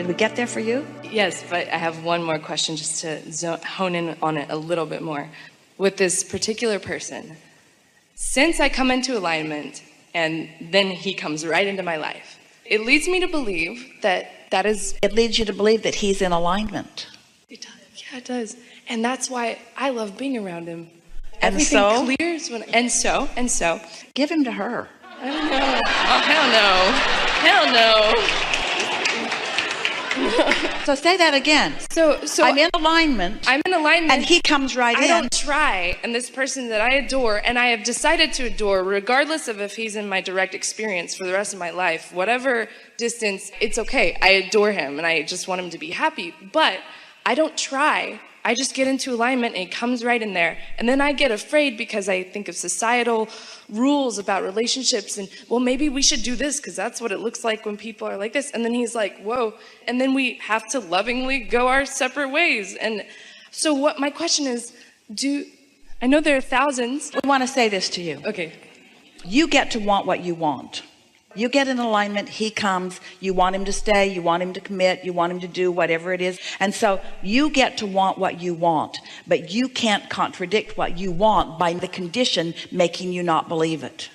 Did we get there for you? Yes, but I have one more question just to hone in on it a little bit more. With this particular person, since I come into alignment and then he comes right into my life, it leads me to believe that is... It leads you to believe that he's in alignment. It does. Yeah, it does. And that's why I love being around him. And Everything so? clears when... And so... Give him to her. I don't know. Oh, hell no. Hell no. So say that again. So I'm in alignment. I'm in alignment. And he comes right in. I don't try. And this person that I adore, and I have decided to adore, regardless of if he's in my direct experience for the rest of my life, whatever distance, it's okay. I adore him, and I just want him to be happy. But I don't try. I just get into alignment, and it comes right in there. And then I get afraid because I think of societal rules about relationships, and, well, maybe we should do this because that's what it looks like when people are like this. And then he's like, whoa. And then we have to lovingly go our separate ways. And so what my question is, I know there are thousands. We want to say this to you. Okay. You get to want what you want. You get in alignment, he comes, you want him to stay, you want him to commit, you want him to do whatever it is. And so you get to want what you want, but you can't contradict what you want by the condition making you not believe it.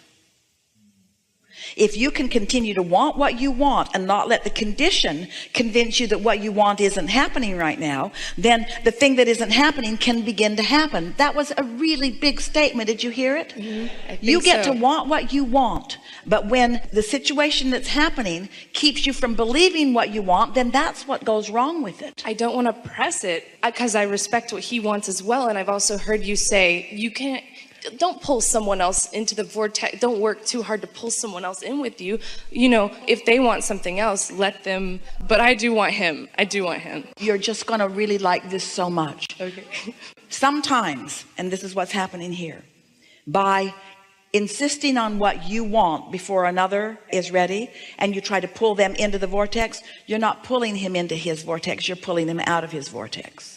If you can continue to want what you want and not let the condition convince you that what you want isn't happening right now, then the thing that isn't happening can begin to happen. That was a really big statement. Did you hear it? Mm-hmm. You get to want what you want, but when the situation that's happening keeps you from believing what you want, then that's what goes wrong with it. I don't want to press it because I respect what he wants as well. And I've also heard you say, don't pull someone else into the vortex. Don't work too hard to pull someone else in with you. You know, if they want something else, let them. But I do want him. You're just going to really like this so much. Okay. Sometimes, and this is what's happening here, by insisting on what you want before another is ready, and you try to pull them into the vortex, you're not pulling him into his vortex. You're pulling him out of his vortex.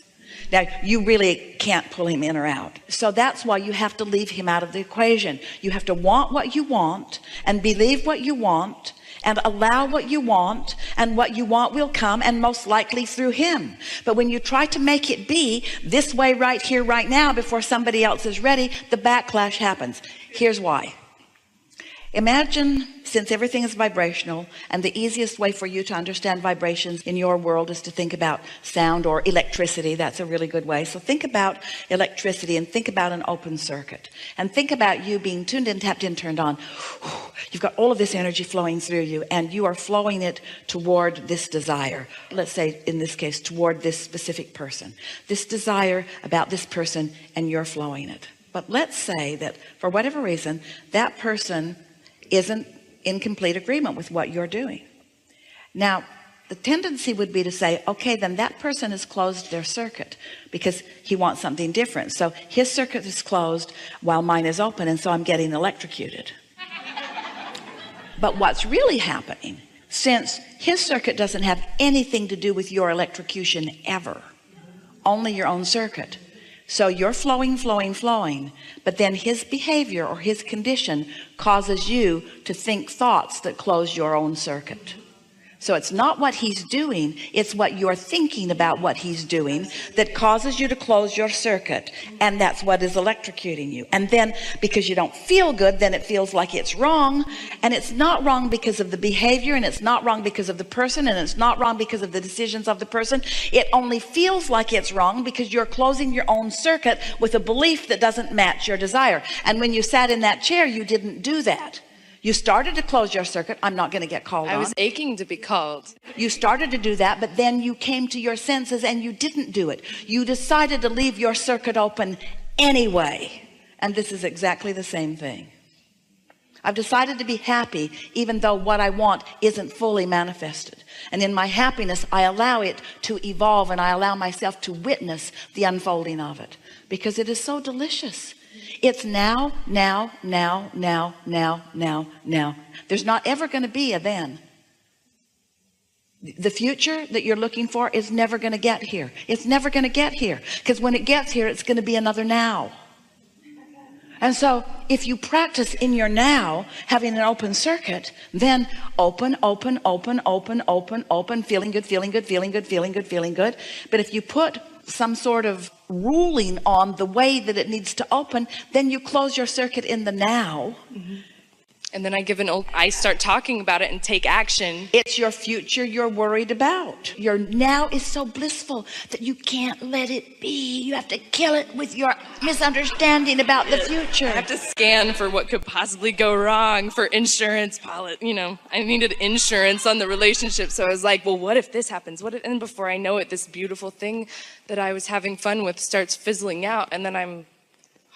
Now, you really can't pull him in or out. So that's why you have to leave him out of the equation. You have to want what you want and believe what you want and allow what you want, and what you want will come, and most likely through him. But when you try to make it be this way right here, right now, before somebody else is ready, the backlash happens. Here's why. Imagine, since everything is vibrational, and the easiest way for you to understand vibrations in your world is to think about sound or electricity. That's a really good way. So think about electricity and think about an open circuit, and think about you being tuned in, tapped in, turned on. You've got all of this energy flowing through you, and you are flowing it toward this desire. Let's say in this case, toward this specific person, this desire about this person, and you're flowing it. But let's say that for whatever reason, that person isn't in complete agreement with what you're doing. Now, the tendency would be to say, okay, then that person has closed their circuit because he wants something different. So his circuit is closed while mine is open, and so I'm getting electrocuted. But what's really happening, since his circuit doesn't have anything to do with your electrocution ever, only your own circuit. So you're flowing, but then his behavior or his condition causes you to think thoughts that close your own circuit. So it's not what he's doing, it's what you're thinking about what he's doing that causes you to close your circuit, and that's what is electrocuting you. And then because you don't feel good, then it feels like it's wrong, and it's not wrong because of the behavior, and it's not wrong because of the person, and it's not wrong because of the decisions of the person. It only feels like it's wrong because you're closing your own circuit with a belief that doesn't match your desire. And when you sat in that chair, you didn't do that. You started to close your circuit. I'm not going to get called on. I was aching to be called. You started to do that, but then you came to your senses and you didn't do it. You decided to leave your circuit open anyway. And this is exactly the same thing. I've decided to be happy even though what I want isn't fully manifested. And in my happiness, I allow it to evolve, and I allow myself to witness the unfolding of it because it is so delicious. It's now. There's not ever going to be a then. The future that you're looking for is never going to get here. It's never going to get here, because when it gets here, it's going to be another now. And so if you practice in your now having an open circuit, then open, open, open, open, open, open, feeling good, feeling good, feeling good, feeling good, feeling good. But if you put some sort of ruling on the way that it needs to open, then you close your circuit in the now. And then I start talking about it and take action. It's your future you're worried about. Your now is so blissful that you can't let it be. You have to kill it with your misunderstanding about the future. I have to scan for what could possibly go wrong for insurance policy. You know, I needed insurance on the relationship. So I was like, well, what if this happens? And before I know it, this beautiful thing that I was having fun with starts fizzling out. And then I'm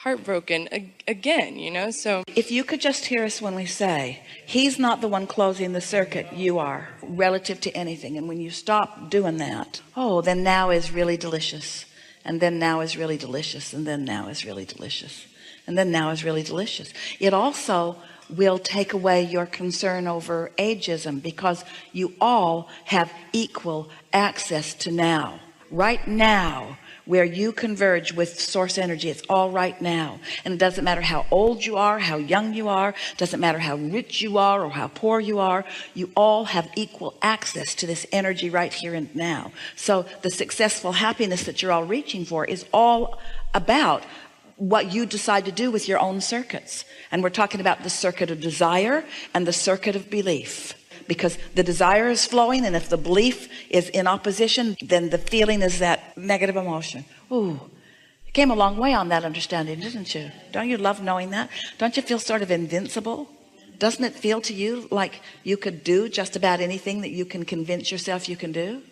heartbroken again, you know. So if you could just hear us when we say he's not the one closing the circuit, you are, relative to anything. And when you stop doing that, then now is really delicious, and then now is really delicious, and then now is really delicious, and then now is really delicious. It also will take away your concern over ageism, because you all have equal access to now. Right now, where you converge with source energy, it's all right now. And it doesn't matter how old you are, how young you are, doesn't matter how rich you are or how poor you are, you all have equal access to this energy right here and now. So the successful happiness that you're all reaching for is all about what you decide to do with your own circuits. And we're talking about the circuit of desire and the circuit of belief. Because the desire is flowing, and if the belief is in opposition, then the feeling is that negative emotion. Ooh, you came a long way on that understanding, didn't you? Don't you love knowing that? Don't you feel sort of invincible? Doesn't it feel to you like you could do just about anything that you can convince yourself you can do?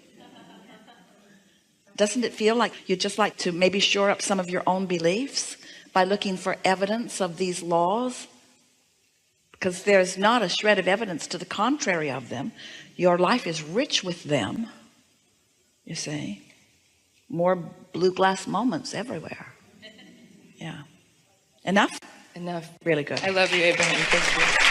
Doesn't it feel like you'd just like to maybe shore up some of your own beliefs by looking for evidence of these laws? Because there's not a shred of evidence to the contrary of them. Your life is rich with them. You see, more blue glass moments everywhere. Yeah. Enough? Enough. Really good. I love you, Abraham. Thank you.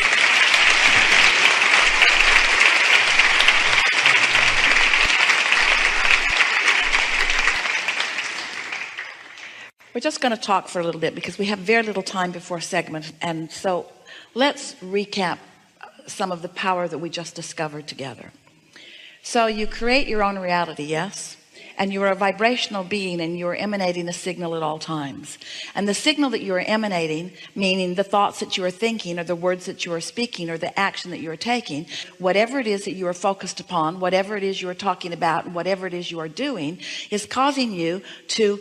We're just going to talk for a little bit because we have very little time before segment. And so let's recap some of the power that we just discovered together. So you create your own reality, yes? And you're a vibrational being, and you're emanating a signal at all times. And the signal that you are emanating, meaning the thoughts that you are thinking, or the words that you are speaking, or the action that you are taking, whatever it is that you are focused upon, whatever it is you are talking about, whatever it is you are doing, is causing you to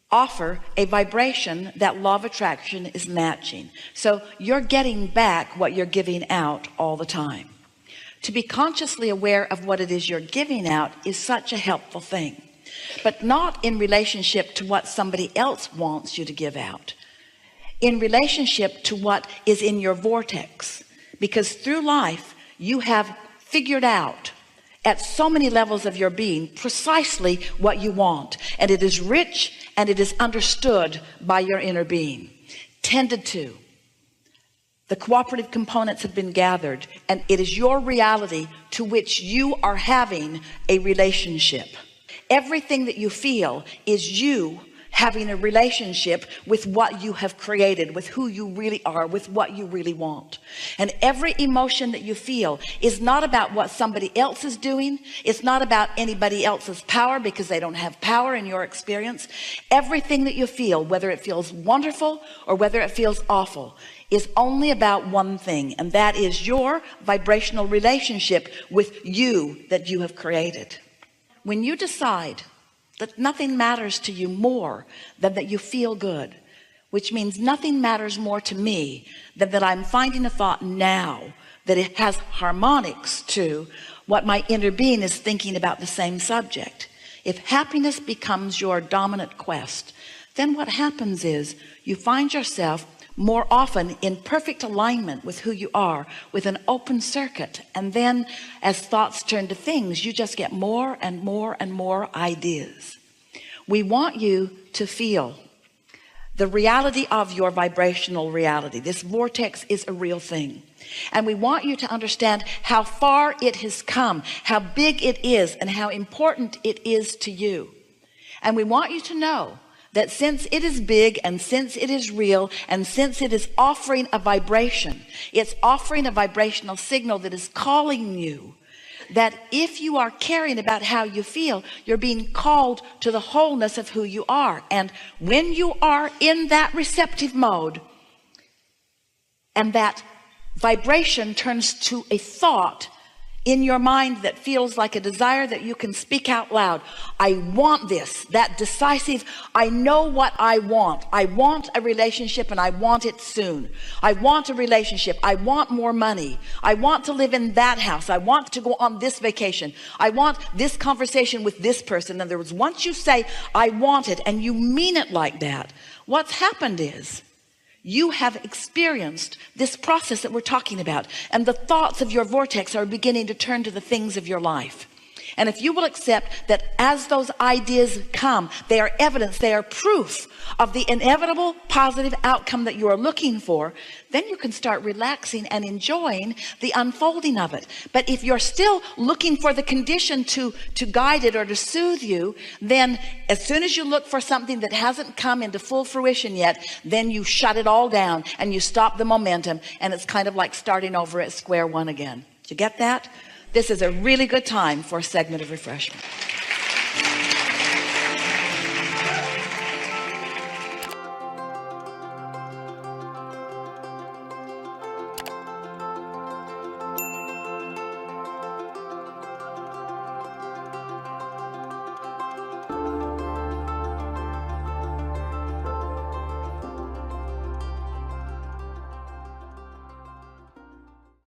offer a vibration that law of attraction is matching. So you're getting back what you're giving out all the time. To be consciously aware of what it is you're giving out is such a helpful thing, but not in relationship to what somebody else wants you to give out, in relationship to what is in your vortex. Because through life you have figured out at so many levels of your being precisely what you want, and it is rich and it is understood by your inner being, tended to. The cooperative components have been gathered, and it is your reality to which you are having a relationship. Everything that you feel is you having a relationship with what you have created, with who you really are, with what you really want. And every emotion that you feel is not about what somebody else is doing. It's not about anybody else's power, because they don't have power in your experience. Everything that you feel, whether it feels wonderful or whether it feels awful, is only about one thing, and that is your vibrational relationship with you that you have created. When you decide that nothing matters to you more than that you feel good, which means nothing matters more to me than that I'm finding a thought now that it has harmonics to what my inner being is thinking about the same subject. If happiness becomes your dominant quest, then what happens is you find yourself more often in perfect alignment with who you are, with an open circuit. And then as thoughts turn to things, you just get more and more and more ideas. We want you to feel the reality of your vibrational reality. This vortex is a real thing. And we want you to understand how far it has come, how big it is, and how important it is to you. And we want you to know that since it is big and since it is real and since it is offering a vibration, it's offering a vibrational signal that is calling you, that if you are caring about how you feel, you're being called to the wholeness of who you are. And when you are in that receptive mode and that vibration turns to a thought in your mind that feels like a desire that you can speak out loud, I want this, that decisive, I know what I want a relationship and I want it soon. I want a relationship. I want more money. I want to live in that house. I want to go on this vacation. I want this conversation with this person. In other words, once you say I want it and you mean it like that, what's happened is you have experienced this process that we're talking about, and the thoughts of your vortex are beginning to turn to the things of your life. And if you will accept that as those ideas come, they are evidence, they are proof of the inevitable positive outcome that you are looking for, then you can start relaxing and enjoying the unfolding of it. But if you're still looking for the condition to guide it or to soothe you, then as soon as you look for something that hasn't come into full fruition yet, then you shut it all down and you stop the momentum, and it's kind of like starting over at square one again. Did you get that? This is a really good time for a segment of refreshment.